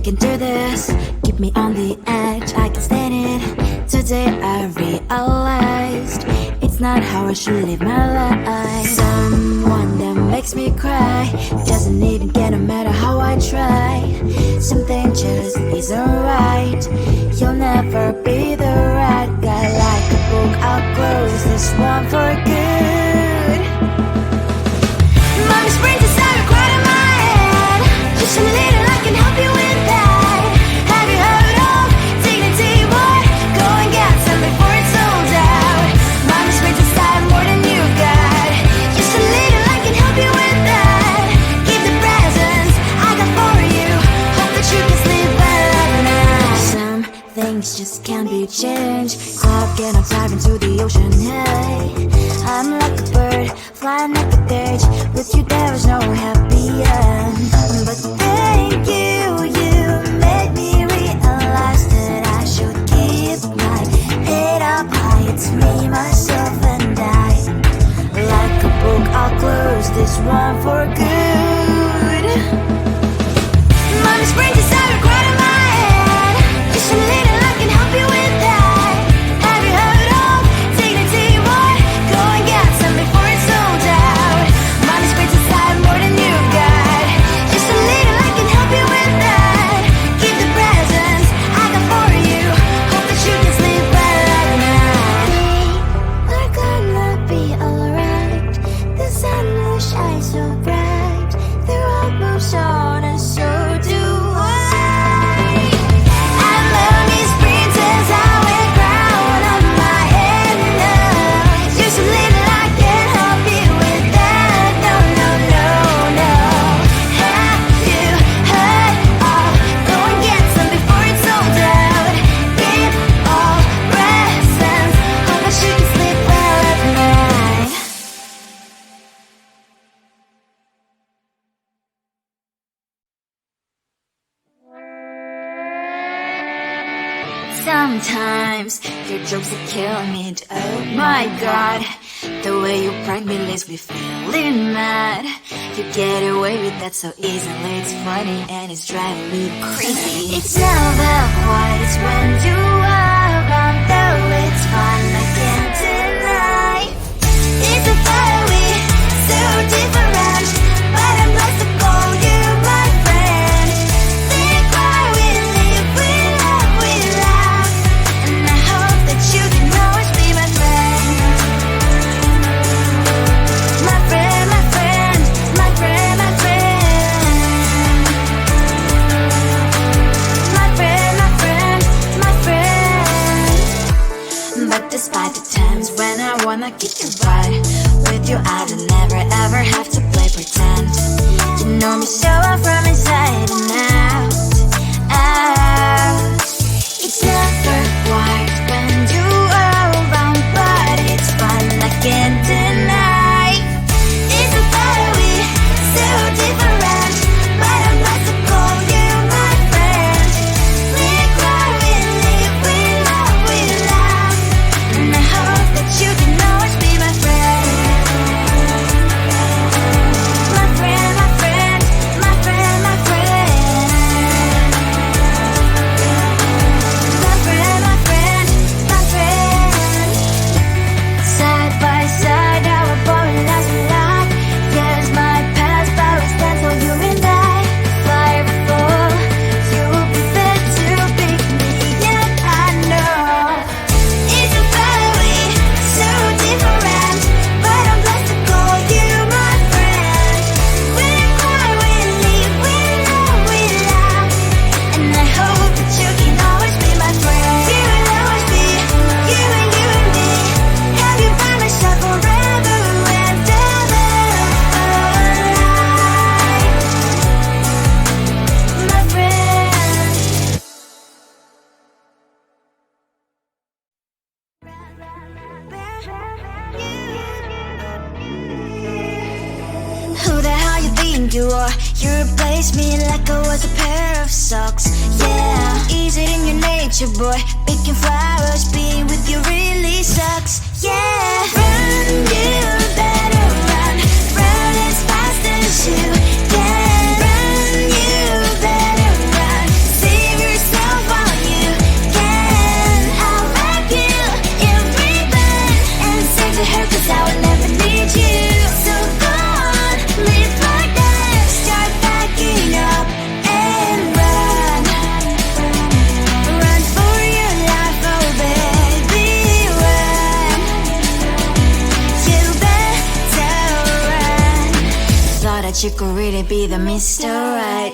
can do this. Keep me on the edge, I can stand it. Today I realized it's not how I should live my life. Someone that makes me cry doesn't even get no matter how I try. Something just isn't right. You'll never be the right guy. Like a book, I'll close this one for good. Mommy's brains inside are quite in my head. Just a little, I can help you with that. Have you heard of dignity, boy? Go and get some before it's sold out. Mommy's brains inside more than you've got. Just a little, I can help you with that. Keep the presents I got for you. Hope that you can sleep well at night. Some things just can't be changed. I'll get on diving to the ocean, hey. I'm like a bird, flying like a cage. With you there is no happy end. But thank you, you made me realize that I should keep my head up high. It's me, myself and I. Like a book, I'll close this one for good. Mommy's brains inside are quite in my head. Just a little, I can help you with that. Have you heard of dignity, boy? Go and get some before it's sold out. Mommy's brains inside more than you've got. Just a little, I can help you with that. Keep the presents I got for you. Hope that you can sleep well at night. We're gonna be alright. The sun will shine so bright. The road moves on and so do I. And mommy's princess, I wear crown on my head now. Just a little, I can help you with that. No, no, no, no. Have you heard of? Go and get some before it's sold out. Keep all presents. Hope that you can sleep well at night. Sometimes your jokes are killing me. Oh my god, the way you prank me leaves me feeling mad. You get away with that so easily. It's funny and it's driving me crazy. It's never quiet, it's when you are around. Though it's fun, I can't deny. It's a fire we so different, but I'm blessed to call you my friend. Think why we live, we love, we laugh. And I hope that you can always be my friend. My friend, my friend, my friend, my friend. My friend, my friend, my friend. But despite the times when I wanna kick your butt, with you I don't never ever have to play pretend. You know me so well from inside and out, out. It's never quiet when you are around, but it's fun, I can't deny. It's a fire we so different, but I'm blessed to call you my friend. We cry, we live, we love, we laugh. And I hope that you can always be my friend. My friend, my friend, my friend, my friend. My friend, my friend, my friend. Side by side, our body lasts a lot. Years might pass, but we stand for you and I. Fire before you'll be there to pick me, yet I know. It's a fire we so different, but I'm blessed to call you my friend. We cry, we live, we love, we laugh. And I hope that you can always be my friend. You will always be you and you and me. Have you by my side forever and ever. My friend. Who the hell you think you are? You replaced me like I was a pair of socks. Yeah, is it in your nature, boy? Picking flowers, being with you really sucks. Yeah, run, you better run. Run as fast as you can. Run, you better run. you could really be the Mr. Right.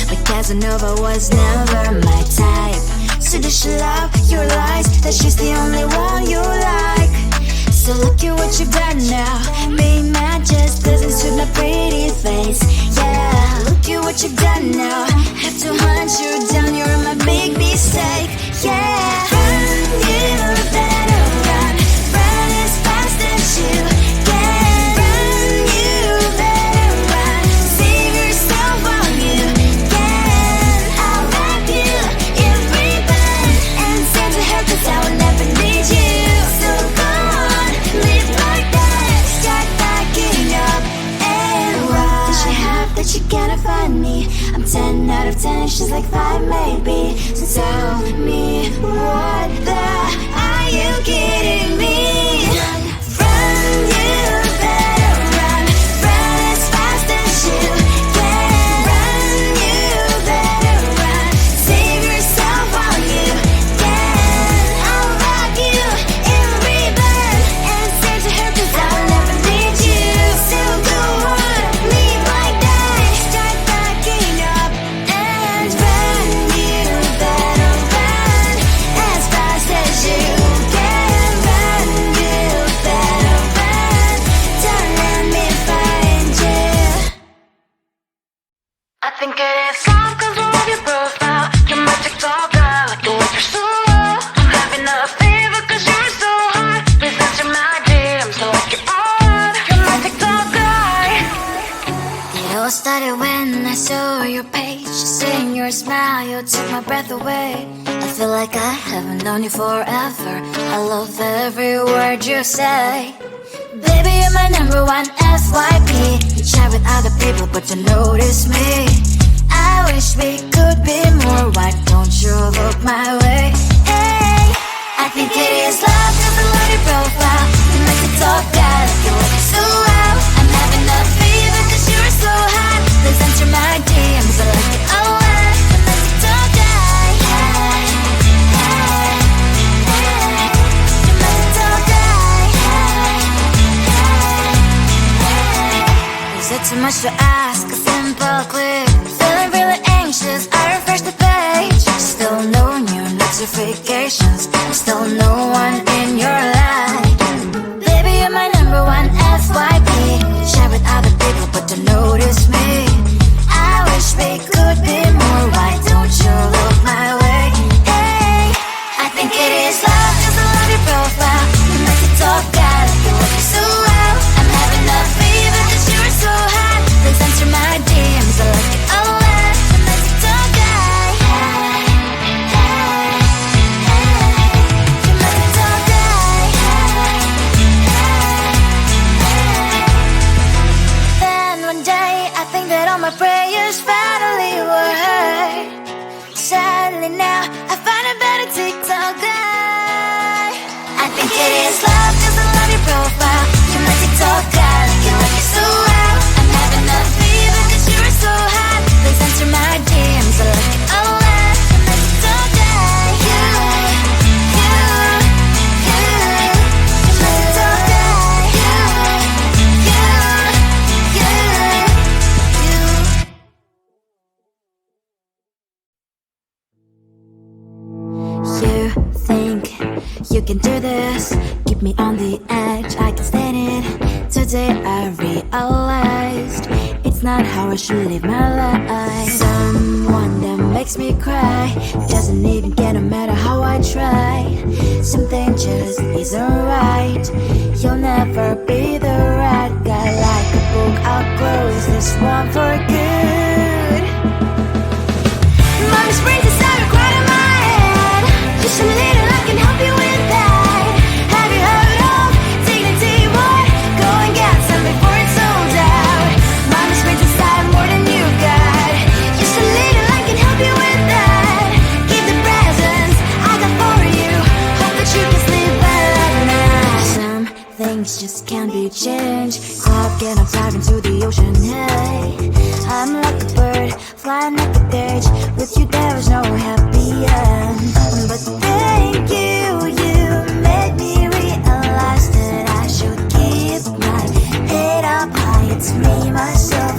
But Casanova was never my type. So does she love your lies, that she's the only one you like? So look at what you've done now. Being mad just doesn't suit my pretty face. Yeah, look at what you've done now. Have to hunt you down, you're my big mistake. Yeah, run, you better run. Run as fast as you can. Run, you better run. Save yourself while you can. I'll wrap you in ribbon and send to her, 'cause I will never need you. So go on, live like that. Start backing up and run. Does she have that she cannot find me? I'm 10 out of 10, she's like 5 maybe. So tell me, what the are you kidding me? Run, you better run. Run as fast as you can. Run, you better run. Save yourself while you can. I'll wrap you in ribbon and send to her, 'cause I will never need you. So go on, leave like that. Start backing up and run. You better run as fast as you can. Run, you better run. Don't let me find you. I think it is wrong 'cause I love your profile. You're my TikTok guy, like the way you're so low. I'm having a fever 'cause you're so hot. Please answer my DMs, so like you're on. You're my TikTok guy. It all started when I saw your page. Seeing your smile, you took my breath away. I feel like I haven't known you forever. I love every word you say. Baby, you're my number one FYP. You chat with other people, but you notice me. I wish we could be more. Why don't you look my way? Hey, I think it is love 'cause I love your profile. You make it talk bad, like you look so well. I'm having a fever 'cause you're so hot. Please answer my DMs, I like it a lot. You make it talk guy. Hey, hey, hey. You make it talk guy. Hey, hey, hey. Is it too much to ask? A simple click. Feeling really anxious, I refresh the page. Still no new notifications. Still no one in your life. Baby, you're my number one FYP. Share with other people, but don't notice me. I wish we could be more. Why don't you look my way? Hey, I think it is love 'cause I love your profile. You make it talk bad, like you look so well. I'm having a fever 'cause you're so hot. Please answer my DMs, I like it a lot. You make it talk guy. Hey, hey, hey. You make it talk guy. Hey, hey, hey. Then one day I think that all my prayers finally were heard. Sadly now I find a better TikTok guy. I think it is love 'cause I love your profile. You make it talk guy, like you look so well. I'm having a fever 'cause you're so hot. Please answer my DMs, I like it a lot. You make it talk guy. You make it talk guy. You think you can do this, keep me on the edge, I can stand it. Today I realized it's not how I should live my life. Someone that makes me cry doesn't even care no matter how I try. Something just isn't right. You'll never be the right guy. Like a book, I'll close this one for good. Mommy's brains inside are quite in my head. Just a little, I can help you with that. Have you heard of dignity? What? Go and get some before it's sold out. Mommy's brains inside more than you got. Just a little, I can help you with that. Give the presents I got for you. Hope that you can sleep well at night. Some things just can't be changed. Clock and I'm diving to the ocean. Hey, I'm like a bird flying like a cage. With you there is no happy end. But thank you, you made me realize that I should keep my head up high. It's me, myself,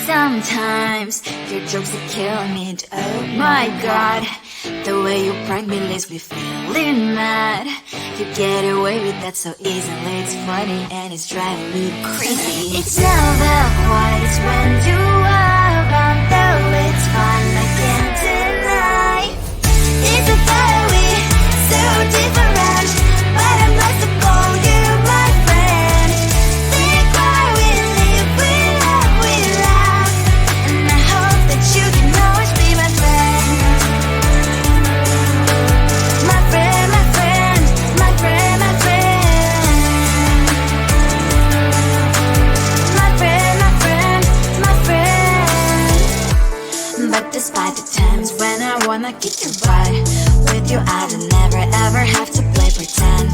Sometimes your jokes that kill me. Oh my god, the way you prank me leaves me feeling mad. You get away with that so easily. It's funny and it's driving me crazy. It's never quite when you are around, though it's fun, I can't deny. It's a fiery, so different, but I'm blessed to call you my friend. Think why we live, we love, and I hope that you can always be my friend. My friend, my friend, my friend, my friend. My friend, my friend, my friend. But despite the times when I wanna kick your butt, with you I don't never ever have to play pretend.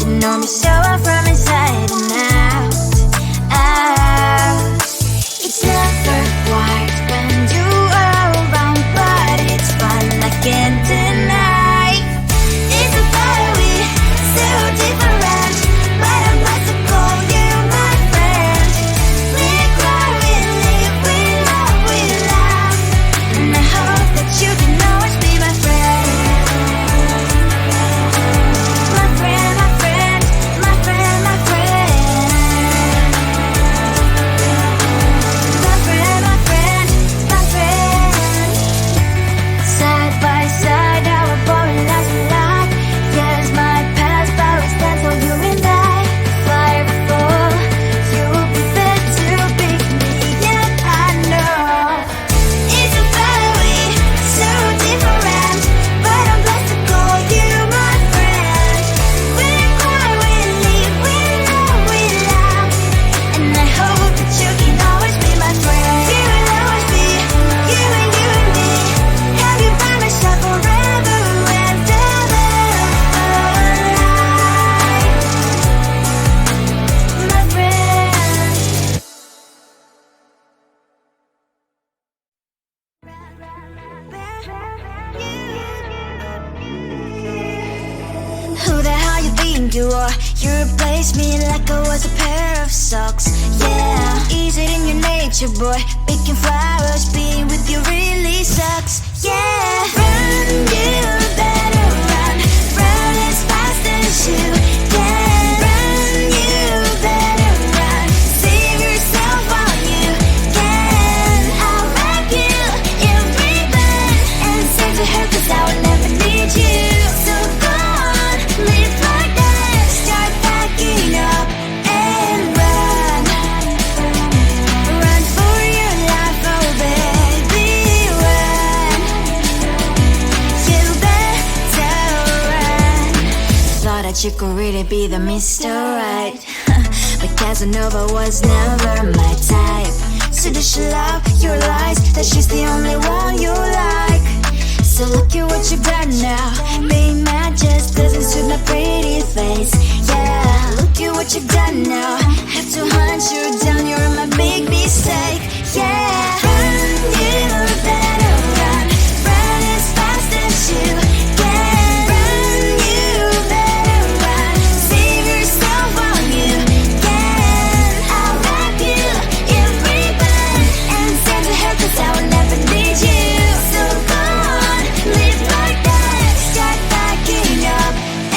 You know me so well from inside and out, out. It's never quite when you are around, but it's fun, I can't deny. It's a fiery, so different, but I'm blessed to call you my friend. We cry, we live, we love, and I hope that you can always be my friend. My friend, my friend, my friend, my friend. My friend, my friend, my friend. Side by side, our boring lives we like. Yes, my past, but we stand for you and I. Fire before you will be there to pick me, yeah, I know. It's a fiery, so different, but I'm blessed to call you my friend. We cry, we live, we love, and I hope that you can always be my friend. You will always be, you and me. Have you by my side forever and ever. My friend. Who the hell you think you are? You replaced me like I was a pair of socks. Yeah, is it in your nature, boy? Picking flowers, being with you really sucks. Yeah, run, you better run. Run as fast as you can. Run, you better run. Save yourself while you can. I'll wrap you in ribbon and send to her, 'cause I will never need you. So go on, live like that. Start packing up and run. Run for your life, oh baby, run. You better run. Thought that you could really be the Mr. Right, but Casanova was never my type. So does she love your lies, that she's the only one you like? So look at what you've done now. Being mad just doesn't suit my pretty face. Yeah, look at what you've done now. Have to hunt you down, you're my big mistake. Yeah, run, you better run. Run as fast as you can. Run, you better run. Save yourself while you can. I'll wrap you in ribbon and send to her, 'cause I will never need you. So go on, live like that. Start packing up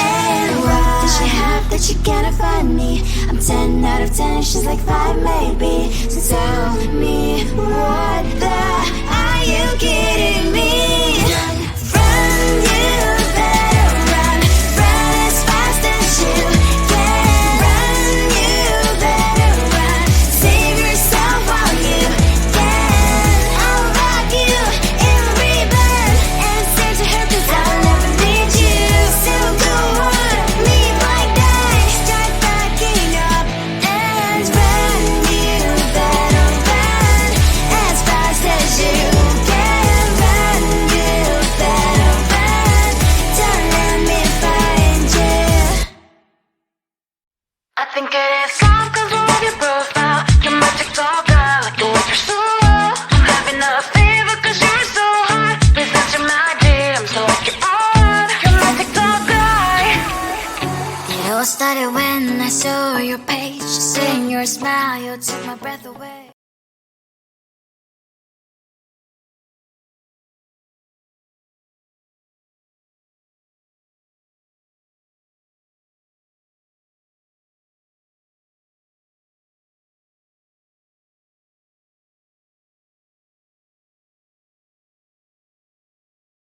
and run. Does she have that she cannot find me? I'm 10 out of 10, she's like 5 maybe. So tell me, what the are you kidding me? Run, you better run. Run as fast as you can. Run, you better run. Save yourself while you can. I'll rock you in ribbon and send to her, 'cause I will never need you. So go on, live like that. Start packing up and run. You better run as fast as you can. Run, you better run. Don't let me find you. I think it is soft 'cause of your profile. You're my TikTok girl, like the way you're so low. I'm having a fever 'cause you're so hot. Please answer my DMs, so like you're on. You're my TikTok guy. It all started when I saw your page. Seeing your smile, you took my breath away.